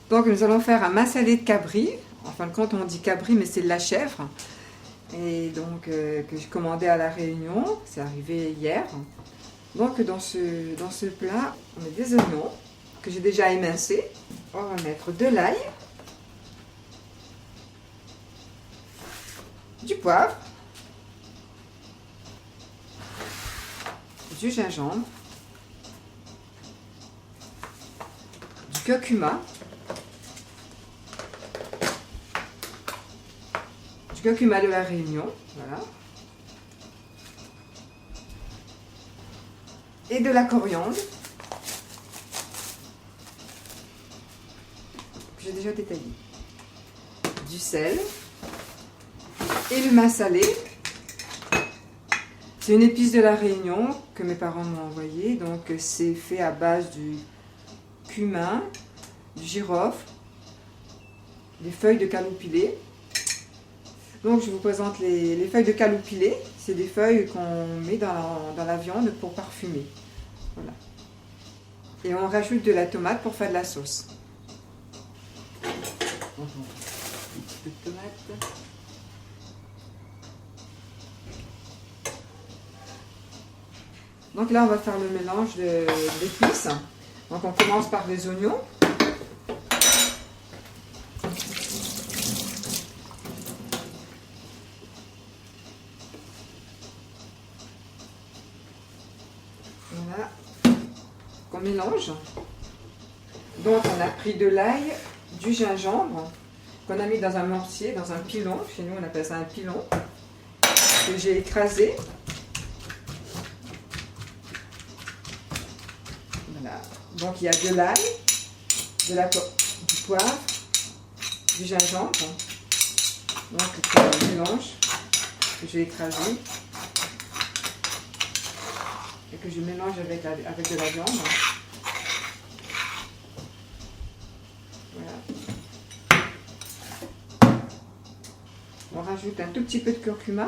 Donc nous allons faire un massalé de cabri. En fin de compte on dit cabri mais c'est de la chèvre. Et donc que j'ai commandé à La Réunion, c'est arrivé hier. Donc dans ce plat, on met des oignons que j'ai déjà émincés. On va mettre de l'ail, du poivre, du gingembre, du curcuma, de La Réunion, voilà, et de la coriandre que j'ai déjà détaillé, du sel et le massalé. C'est une épice de La Réunion que mes parents m'ont envoyé, donc c'est fait à base du cumin, du girofle, des feuilles de caloupilé. Donc je vous présente les feuilles de caloupilé. C'est des feuilles qu'on met dans la viande pour parfumer. Voilà. Et on rajoute de la tomate pour faire de la sauce. Un petit peu de tomate. Donc là on va faire le mélange d'épices. Donc on commence par les oignons. Voilà, qu'on mélange. Donc on a pris de l'ail, du gingembre, qu'on a mis dans un mortier, dans un pilon. Chez nous on appelle ça un pilon, que j'ai écrasé. Voilà. Donc il y a de l'ail, du poivre, du gingembre. Donc on mélange, que j'ai écrasé. Et que je mélange avec de la viande. Voilà. On rajoute un tout petit peu de curcuma,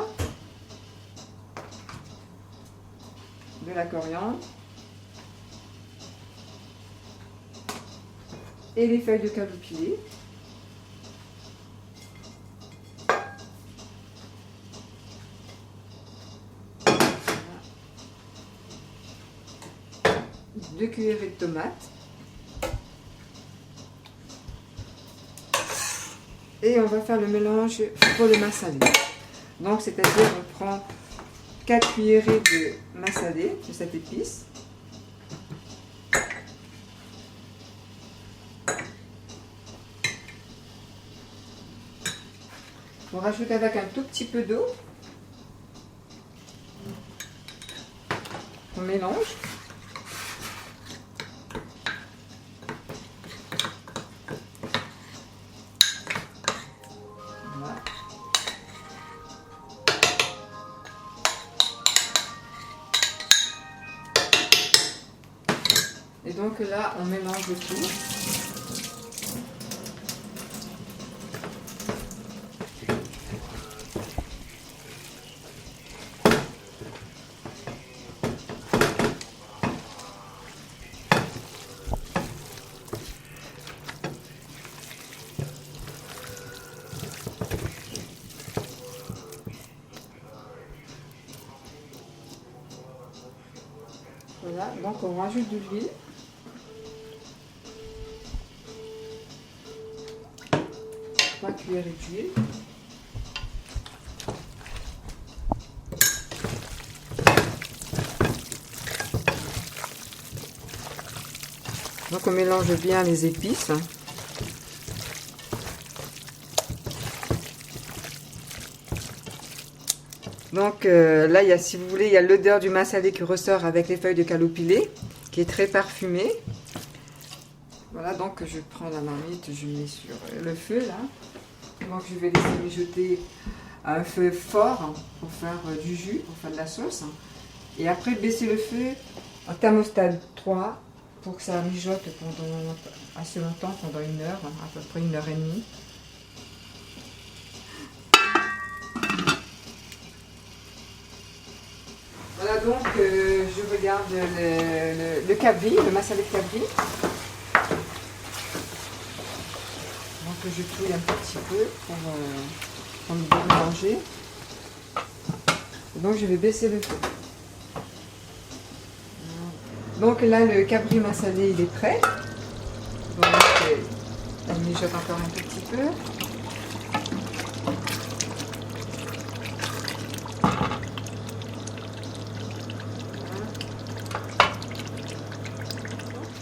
de la coriandre et les feuilles de caloupilé. Deux cuillerées de tomates et on va faire le mélange pour le massalé. Donc c'est-à-dire on prend 4 cuillerées de massalé, de cette épice. On rajoute avec un tout petit peu d'eau. On mélange. Et donc là, on mélange le tout. Voilà, donc on rajoute de l'huile. Trois cuillerées d'huile. Donc on mélange bien les épices. Donc là, si vous voulez, il y a l'odeur du massalé qui ressort avec les feuilles de caloupilé, qui est très parfumée. Voilà, donc je prends la marmite, je mets sur le feu là. Donc je vais laisser mijoter à un feu fort pour faire du jus, pour faire de la sauce. Et après baisser le feu en thermostat 3 pour que ça mijote pendant assez longtemps, pendant 1 heure, à peu près 1 heure et demie. Voilà donc je regarde le cabri, le massalé de cabri. que je touille un petit peu pour me bien manger. Donc je vais baisser le feu. Donc là le cabri massalé il est prêt. Donc on mijote encore un tout petit peu.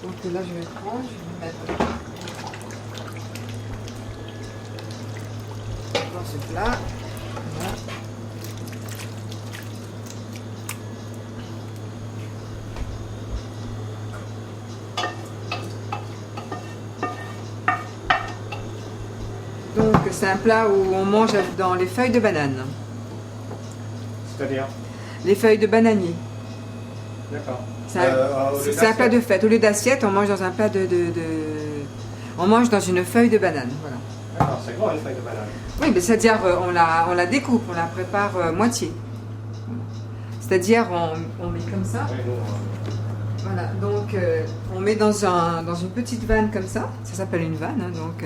Donc là je vais prendre, je vais mettre dans ce plat. Voilà. Donc c'est un plat où on mange dans les feuilles de banane. C'est-à-dire? Les feuilles de bananier. D'accord. C'est un plat de fête. Au lieu d'assiette, on mange dans un plat on mange dans une feuille de banane. Voilà. D'accord, c'est grand une feuille de banane. Oui, mais c'est-à-dire on la découpe, on la prépare moitié. Voilà. C'est-à-dire on met comme ça. Oui, Voilà, donc on met dans une petite vanne comme ça s'appelle une vanne, hein, donc,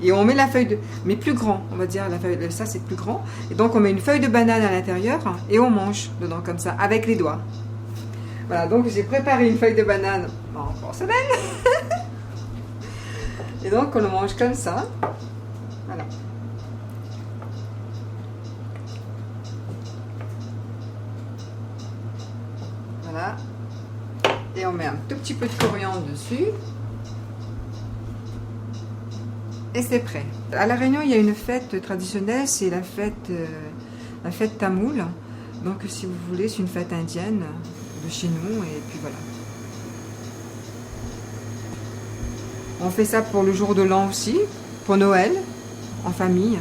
et on met la feuille de, mais plus grand, on va dire, ça c'est plus grand, et donc on met une feuille de banane à l'intérieur et on mange dedans comme ça, avec les doigts. Voilà, donc j'ai préparé une feuille de banane en porcelaine, et donc on le mange comme ça, voilà. Voilà. Et on met un tout petit peu de coriandre dessus. Et c'est prêt. À La Réunion, il y a une fête traditionnelle, c'est la fête tamoule. Donc si vous voulez, c'est une fête indienne de chez nous. Et puis voilà. On fait ça pour le jour de l'an aussi, pour Noël, en famille.